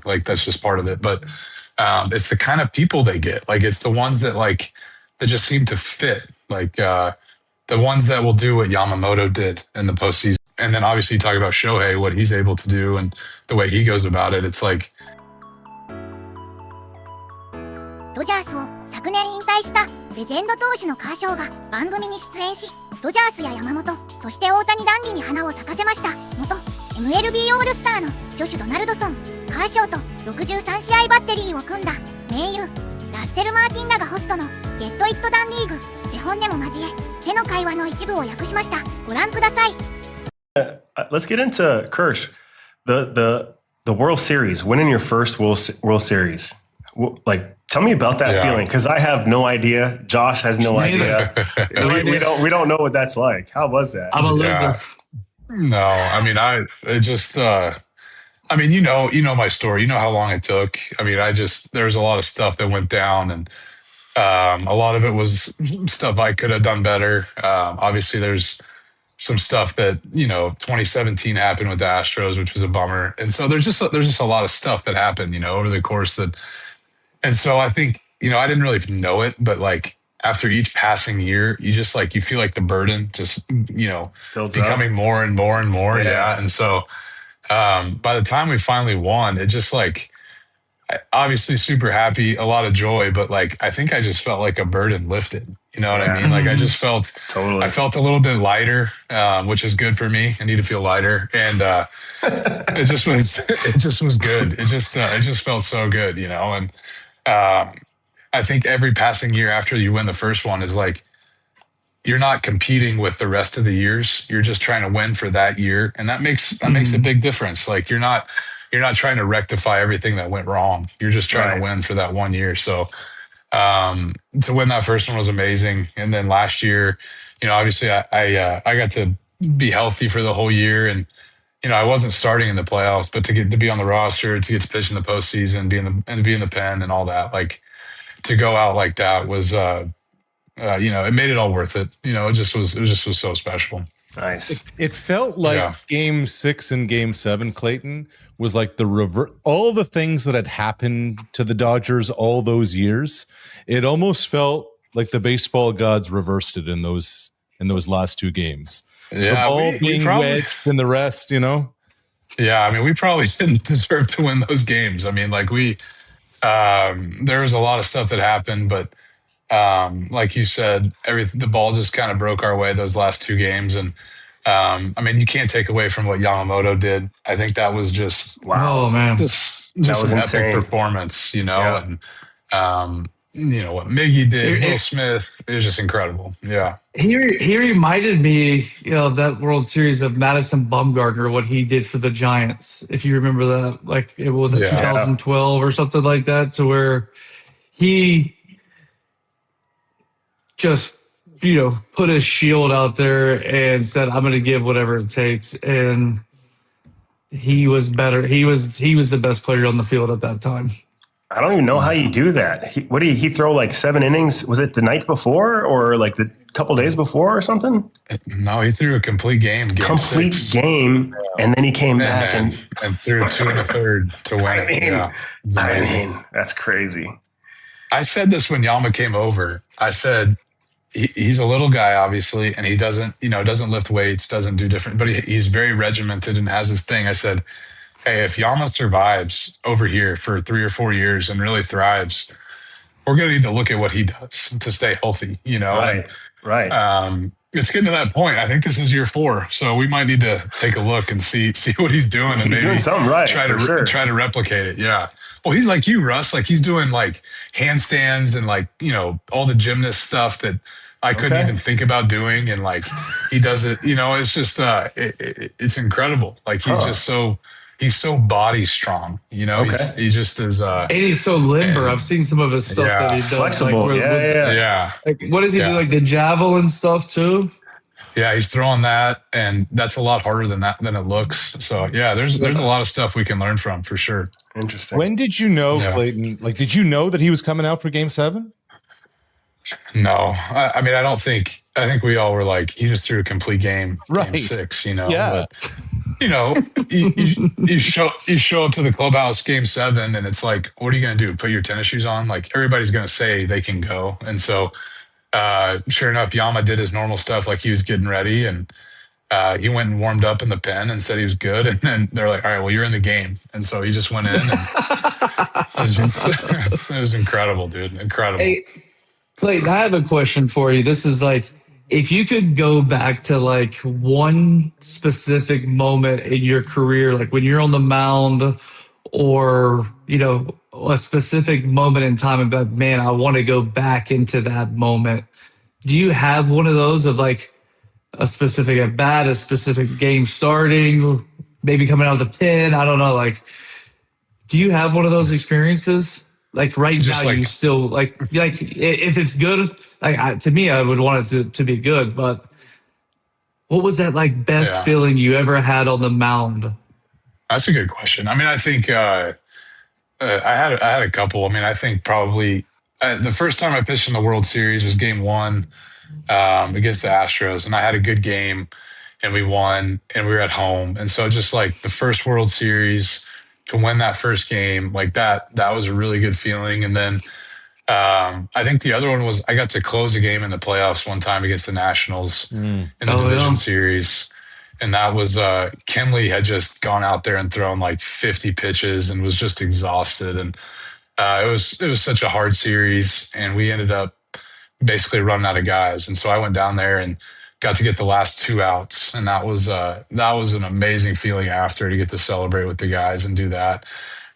Like that's just part of it. But it's the kind of people they get. Like it's the ones that that just seem to fit. Like the ones that will do what Yamamoto did in the postseason. And then obviously talk about Shohei, what he's able to do and the way he goes about it. It's like ドジャースを昨年引退したレジェンド投手のカーショウが番組に出演し、ドジャースや山本、そして大谷談義に花を咲かせました。元 MLB オールスターの捕手ドナルドソン、カーショウと63試合バッテリーを組んだ盟友ラッセル・マーティンらがホストのゲット・イット・ダンリーグで本音も交え手の会話の一部を訳しました。ご覧ください。Let's get into Kirsch, the World Series, winning your first World Series. Like, tell me about that feeling, because I have no idea. Josh has no idea. We don't know what that's like. How was that? I'm a loser. No, I mean, I mean, you know my story. You know how long it took. I mean, there was a lot of stuff that went down, and a lot of it was stuff I could have done better. Obviously, there's some stuff that 2017 happened with the Astros, which was a bummer, and so there's just a lot of stuff that happened, over the course that, and so I think I didn't really know it, but like after each passing year, you just you feel like the burden just builds becoming up. More and more and more, yeah. And so by the time we finally won, it just obviously super happy, a lot of joy, but I think I just felt like a burden lifted. You know what I mean? Like I just felt, I felt a little bit lighter, which is good for me. I need to feel lighter, and it just was good. It just felt so good, And I think every passing year after you win the first one is you're not competing with the rest of the years. You're just trying to win for that year, and that makes a big difference. Like you're not trying to rectify everything that went wrong. You're just trying to win for that 1 year. So to win that first one was amazing. And then last year, obviously I got to be healthy for the whole year, and I wasn't starting in the playoffs, but to get to be on the roster, to get to pitch in the postseason, be in the pen and all that, to go out like that was it made it all worth it. It just was so special. Nice. It felt like Game 6 and Game 7, Clayton, was like the reverse. All the things that had happened to the Dodgers all those years, it almost felt like the baseball gods reversed it in those last two games. Yeah, the ball being wedged and the rest, Yeah, I mean, we probably didn't deserve to win those games. I mean, there was a lot of stuff that happened, but like you said, the ball just kind of broke our way those last two games. And I mean, you can't take away from what Yamamoto did. I think that was just wow, man, just was an insane. epic performance, and what Miggy did, Will Smith, it was just incredible. Yeah, he reminded me, of that World Series of Madison Bumgarner, what he did for the Giants. If you remember that, it was 2012 or something like that, to where he just put his shield out there and said, I'm going to give whatever it takes. And he was better. He was the best player on the field at that time. I don't even know how you do that. What did he throw 7 innings? Was it the night before or the couple days before or something? No, he threw a complete game. Complete 6. game. And then he came back and threw 2 1/3 to win. I mean, that's crazy. I said this when Yama came over. I said, he's a little guy, obviously, and he doesn't lift weights, doesn't do different, but he's very regimented and has his thing. I said, hey, if Yama survives over here for 3 or 4 years and really thrives, we're going to need to look at what he does to stay healthy, Right. It's getting to that point. I think this is year 4, so we might need to take a look and see what he's doing, and he's maybe doing something right. Try to replicate it. Yeah. Well, he's like you, Russ. He's doing handstands and all the gymnast stuff that I couldn't even think about doing, and he does it. It's just it's incredible. He's so body strong. He just is. And he's so limber. I've seen some of his stuff that he does. Flexible. Yeah. What does he do? The javelin stuff too? Yeah, he's throwing that, and that's a lot harder than it looks. So yeah, there's a lot of stuff we can learn from for sure. Interesting. When did you know, Clayton? Did you know that he was coming out for Game 7? No, I mean, I think we all were he just threw a complete game, right. Game 6, Yeah. But you know, you show up to the clubhouse game 7 and it's like, what are you going to do? Put your tennis shoes on? Like everybody's going to say they can go. And so, sure enough, Yama did his normal stuff. Like he was getting ready and, he went and warmed up in the pen and said he was good. And then they're like, all right, well, you're in the game. And so he just went in and it was incredible, dude. Incredible. Hey, Clayton, I have a question for you. This is like, if you could go back to like one specific moment in your career, like when you're on the mound or, you know, a specific moment in time and be like, man, I want to go back into that moment. Do you have one of those of like a specific at bat, a specific game starting, maybe coming out of the pen? I don't know. Like, do you have one of those experiences? Like right Just now, like- you still like if it's good, like to me, I would want it to be good. But what was that like best feeling you ever had on the mound? That's a good question. I mean, I think I had a couple. I mean, I think probably the first time I pitched in the World Series was Game 1 against the Astros, and I had a good game, and we won, and we were at home, and so just like the first World Series to win that first game, like that was a really good feeling. And then I think the other one was I got to close a game in the playoffs one time against the Nationals in the division series. And that was Kenley had just gone out there and thrown like 50 pitches and was just exhausted. And it was such a hard series, and we ended up basically running out of guys. And so I went down there and got to get the last 2 outs, and that was an amazing feeling after to get to celebrate with the guys and do that.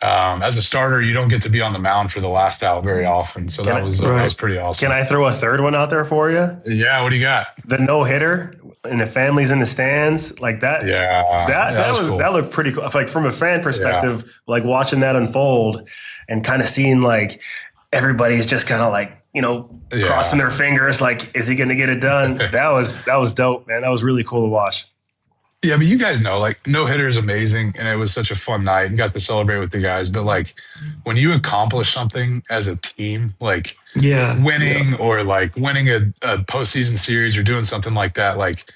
As a starter, you don't get to be on the mound for the last out very often, so that was pretty awesome. Can I throw a third one out there for you? Yeah, what do you got? The no hitter and the families in the stands, like that. Yeah, that was cool. That looked pretty cool. Like from a fan perspective, like watching that unfold and kind of seeing like everybody's just kind of like, you know, crossing their fingers, like, is he going to get it done? That was dope, man. That was really cool to watch. Yeah, but you guys know, like, no hitter is amazing, and it was such a fun night and got to celebrate with the guys. But like, when you accomplish something as a team, like winning or like winning a postseason series or doing something like that, like,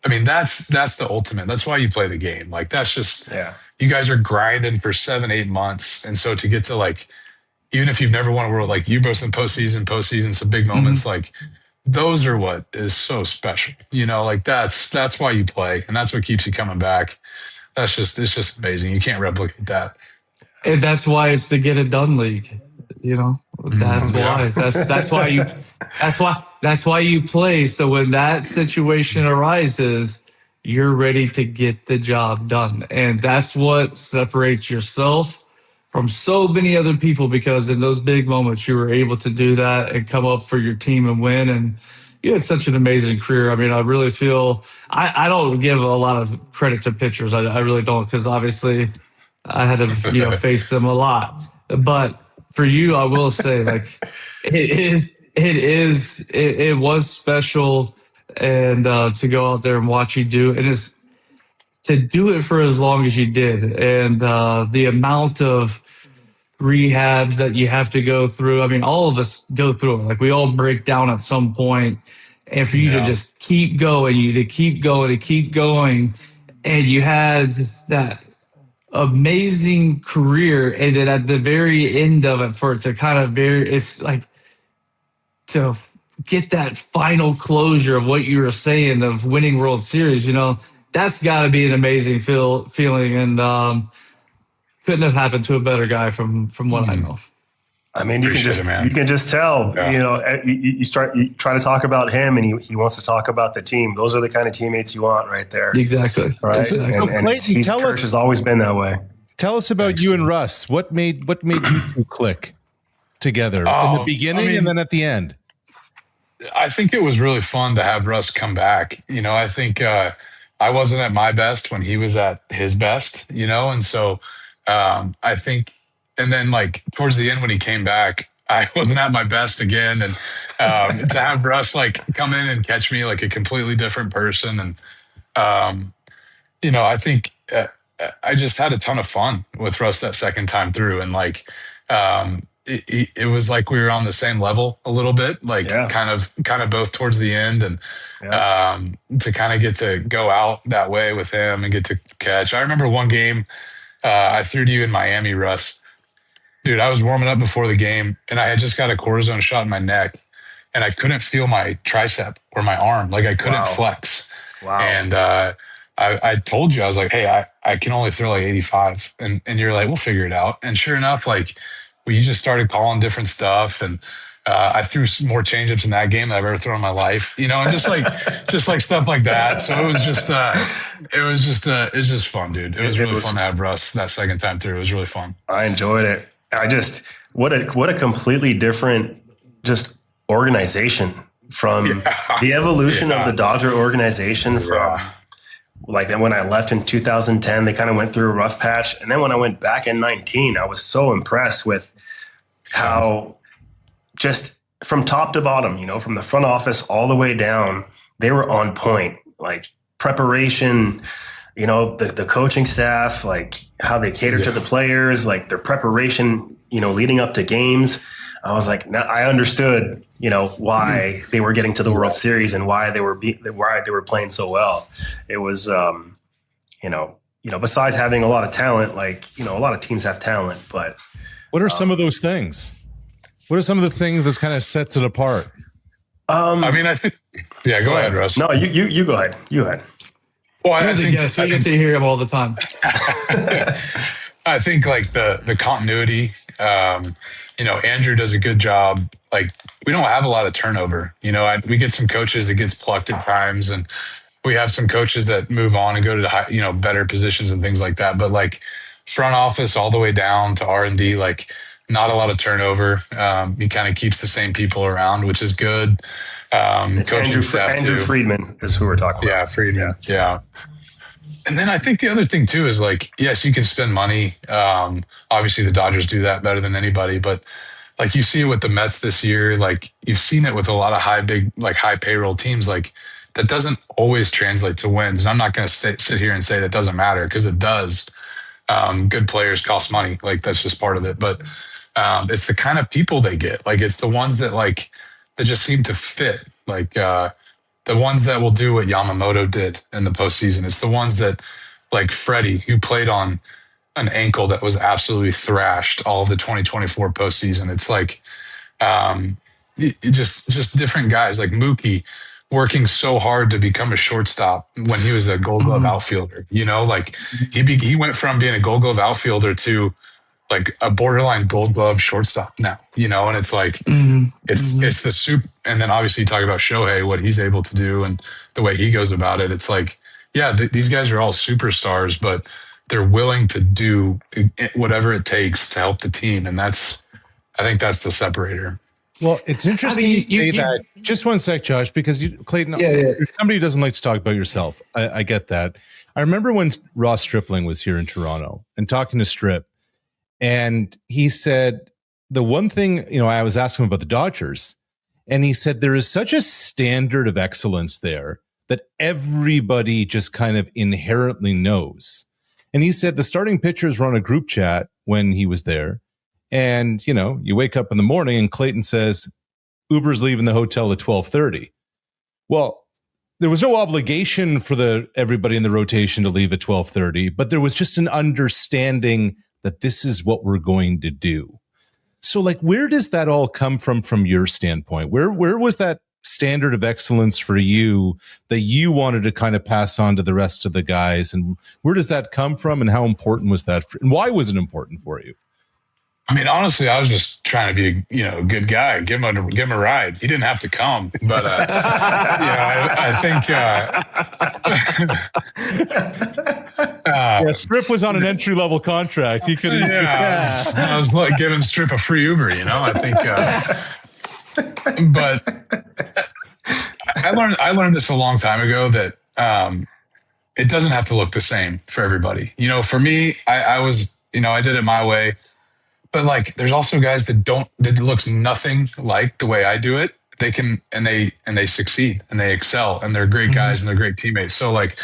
I mean, that's the ultimate. That's why you play the game. Like, that's just you guys are grinding for 7-8 months, and so to get to like, even if you've never won a world, like you both in postseason, some big moments, like those are what is so special. You know, like that's why you play, and that's what keeps you coming back. It's just amazing. You can't replicate that. And that's why it's the get it done league. You know, that's why. That's why you play. So when that situation arises, you're ready to get the job done, and that's what separates yourself from so many other people, because in those big moments, you were able to do that and come up for your team and win. And you had such an amazing career. I mean, I really feel I don't give a lot of credit to pitchers. I really don't, because obviously I had to face them a lot. But for you, I will say, like, it was special, and to go out there and watch you do it is to do it for as long as you did, and the amount of rehabs that you have to go through. I mean, all of us go through it. Like, we all break down at some point, and for you to just keep going, and keep going, and you had that amazing career, and then at the very end of it, for it to kind of it's like to get that final closure of what you were saying of winning World Series, that's got to be an amazing feeling, and couldn't have happened to a better guy from what I know. I mean, you can just tell. Yeah. You try to talk about him, and he wants to talk about the team. Those are the kind of teammates you want, right there. Exactly. Right. Exactly. And Kirsch has always been that way. Tell us about you and Russ. What made you two click together in the beginning and then at the end? I think it was really fun to have Russ come back. I think I wasn't at my best when he was at his best, and so I think, and then like towards the end when he came back, I wasn't at my best again. And to have Russ like come in and catch me like a completely different person. And, I think I just had a ton of fun with Russ that second time through. And like, it was like we were on the same level a little bit, like kind of both towards the end, and to kind of get to go out that way with him and get to catch. I remember one game I threw to you in Miami, Russ. Dude, I was warming up before the game, and I had just got a cortisone shot in my neck, and I couldn't feel my tricep or my arm. Like I couldn't flex. Wow. And I told you, I was like, hey, I can only throw like 85. And you're like, we'll figure it out. And sure enough, like you just started calling different stuff. And I threw some more changeups in that game than I've ever thrown in my life, you know, and just like stuff like that. So it was just fun, dude. It was really fun to have Russ that second time through. It was really fun. I enjoyed it. What a completely different just organization from the evolution of the Dodger organization from like when I left in 2010, they kind of went through a rough patch. And then when I went back in 19, I was so impressed with how just from top to bottom, you know, from the front office all the way down, they were on point, like preparation, you know, the coaching staff, like how they cater to the players, like their preparation, you know, leading up to games. I was like, now I understood, you know, why they were getting to the World Series and why they were playing so well. It was, you know, besides having a lot of talent, like, you know, a lot of teams have talent, but what are some of those things? What are some of the things that kind of sets it apart? I mean, I think, go ahead, Russ. No, you go ahead. You go ahead. Well, I think we get to hear him all the time. I think like the continuity, you know, Andrew does a good job. Like we don't have a lot of turnover, you know, we get some coaches that gets plucked at times, and we have some coaches that move on and go to you know, better positions and things like that. But like front office all the way down to R&D, like not a lot of turnover. He kind of keeps the same people around, which is good. Coaching staff Andrew too. Friedman is who we're talking about. Yeah, Friedman. Yeah. And then I think the other thing too is like, yes, you can spend money. Obviously the Dodgers do that better than anybody, but like you see it with the Mets this year, like you've seen it with a lot of high payroll teams. Like that doesn't always translate to wins. And I'm not going to sit here and say that doesn't matter, because it does. Good players cost money. Like that's just part of it. But it's the kind of people they get. Like it's the ones that like, that just seem to fit. Like, the ones that will do what Yamamoto did in the postseason. It's the ones that, like Freddie, who played on an ankle that was absolutely thrashed all of the 2024 postseason. It's like just different guys, like Mookie working so hard to become a shortstop when he was a Gold Glove outfielder. You know, like he went from being a Gold Glove outfielder to like a borderline Gold Glove shortstop now, you know, and it's like, it's the soup. And then obviously you talk about Shohei, what he's able to do and the way he goes about it. It's like, these guys are all superstars, but they're willing to do whatever it takes to help the team. And I think that's the separator. Well, it's interesting you say that. Just one sec, Josh, because Clayton, somebody who doesn't like to talk about yourself. I get that. I remember when Ross Stripling was here in Toronto and talking to Strip, and he said the one thing, you know, I was asking him about the Dodgers, and he said there is such a standard of excellence there that everybody just kind of inherently knows. And he said the starting pitchers were on a group chat when he was there. And, you know, you wake up in the morning and Clayton says, Uber's leaving the hotel at 12:30. Well, there was no obligation for everybody in the rotation to leave at 12:30, but there was just an understanding that this is what we're going to do. So, like, where does that all come from your standpoint? Where was that standard of excellence for you that you wanted to kind of pass on to the rest of the guys? And where does that come from? And how important was that? And why was it important for you? I mean, honestly, I was just trying to be, a good guy. Give him a ride. He didn't have to come, but I think Strip was on an entry level contract. He could. I was like giving Strip a free Uber. I think, but I learned this a long time ago that it doesn't have to look the same for everybody. For me, I was, I did it my way. But like, there's also guys that looks nothing like the way I do it. They can, and they succeed and they excel and they're great guys and they're great teammates. So like,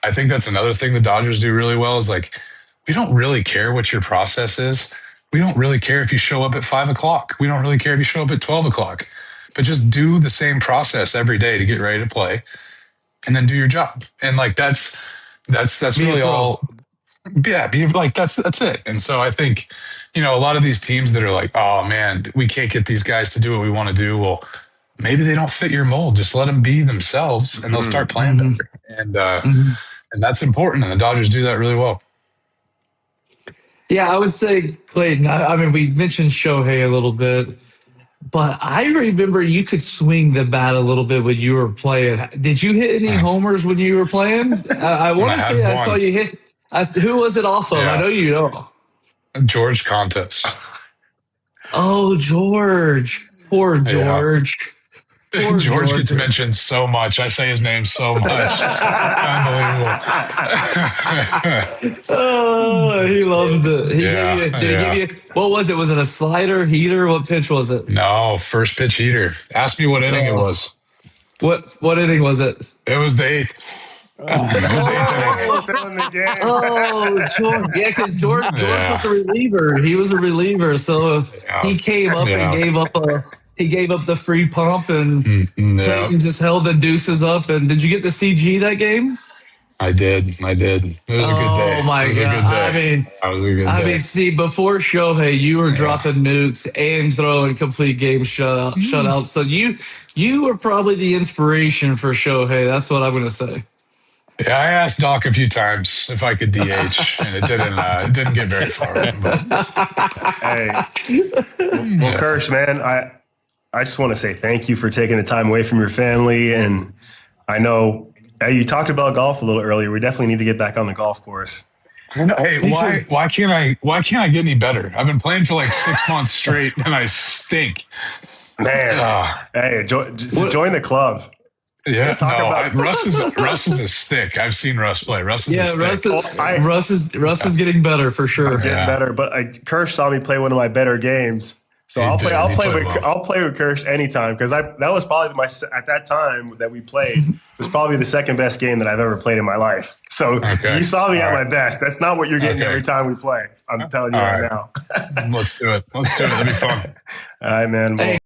I think that's another thing the Dodgers do really well is like, we don't really care what your process is. we don't really care if you show up at 5 o'clock. We don't really care if you show up at 12 o'clock, but just do the same process every day to get ready to play and then do your job. And like, that's really all. Yeah. Be like, that's it. And so I think, a lot of these teams that are like, oh man, we can't get these guys to do what we want to do. Well, maybe they don't fit your mold. Just let them be themselves and they'll start playing better. And that's important. And the Dodgers do that really well. Yeah, I would say, Clayton, I mean, we mentioned Shohei a little bit, but I remember you could swing the bat a little bit when you were playing. Did you hit any homers when you were playing? I want to say I saw you hit. Who was it off of? Yeah. I know you know. George Contes. Oh, George. Poor George. Yeah. George gets mentioned so much. I say his name so much. Unbelievable. Oh, he loved it. Did he give you, what was it? Was it a slider, heater? What pitch was it? No, first pitch heater. Ask me what inning it was. What inning was it? It was the 8th. George. Yeah, because George was a reliever. He was a reliever. So he came up and gave up the free pump, and Clayton just held the deuces up. And did you get the CG that game? I did. It was a good day. Oh my God! I mean, see, before Shohei, you were dropping nukes and throwing complete game shutouts. So you were probably the inspiration for Shohei. That's what I'm going to say. Yeah, I asked Doc a few times if I could DH, and it didn't get very far. Well, Kirsch, man, I just want to say thank you for taking the time away from your family. And I know you talked about golf a little earlier. We definitely need to get back on the golf course. Hey, why can't I get any better? I've been playing for like 6 months straight and I stink. Man, hey, join the club. Yeah, Russ is a stick. I've seen Russ play. Russ is a stick. Russ is getting better for sure. Getting better, but Kirsch saw me play one of my better games. So I'll play with Kirsch anytime, because that was probably at that time that we played, was probably the second best game that I've ever played in my life. So you saw me at my best. That's not what you're getting every time we play. I'm telling you right now. Let's do it. That'd be fun. All right, man. Well,